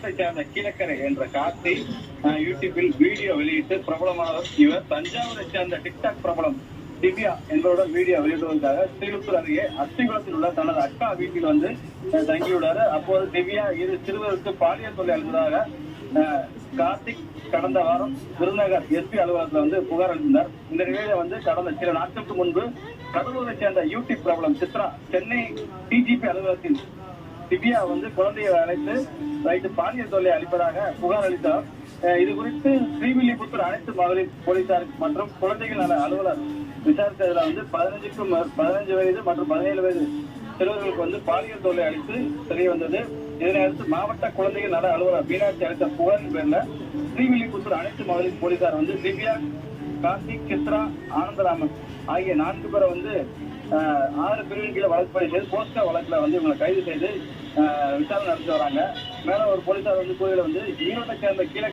ஈரோட்டை சேர்ந்த கீழக்கரை என்ற கார்த்தி யூடியூபில் வீடியோ வெளியிட்டு பிரபலமானவர் இவர். தஞ்சாவூரை சேர்ந்த டிக்டாக் பிரபலம் திவ்யா என்பவருடன் வீடியோ வெளியிடுவதற்காக ஸ்ரீலுத்தூர் அருகே அத்திகுளத்தில் உள்ள தனது அக்கா வீட்டில் வந்து தங்கியுள்ளார். அப்போது திவ்யா இரு சிறுவருக்கு பாலியல் தொல்லை அளித்ததாக கார்த்திக் கடந்த வாரம் விருதுநகர் எஸ்பி அலுவலகத்தில் வந்து புகார் அளித்தார். இந்த நிலையில வந்து கடந்த சில நாட்களுக்கு முன்பு கடலூரை சேர்ந்த யூடியூப் பிரபலம் சித்ரா சென்னை டிஜிபி அலுவலகத்தில் திவ்யா வந்து குழந்தையை அழைத்து வைத்து பாலியல் தொல்லை அளிப்பதாக புகார் அளித்தார். இது குறித்து ஸ்ரீவில்லிபுத்தூர் அனைத்து மகளிர் போலீசார் மற்றும் குழந்தைகள் நல அலுவலர் விசாரித்ததுல வந்து 15 வயது மற்றும் 17 வயது சிறுவர்களுக்கு வந்து பாலியல் தொல்லை அளித்து தெரிய வந்தது. இதனையடுத்து மாவட்ட குழந்தைகள் நல அலுவலர் மீனாட்சி அளித்த புகாரின் பேர்ல ஸ்ரீவில்லிபுத்தூர் அனைத்து மகளிர் போலீசார் வந்து திவ்யா, கார்த்திக், சித்ரா, ஆனந்தராமன் ஆகிய 4 பேரை வந்து 6 பிரிவின் கீழே வழக்கு பதிவு செய்து போஸ்கோ வழக்குல வந்து இவங்களை கைது செய்து விசாரணை நடத்தி வராங்க. மேல ஒரு போலீசார் வந்து கூறியில வந்து ஈரோட்டை சேர்ந்த கீழே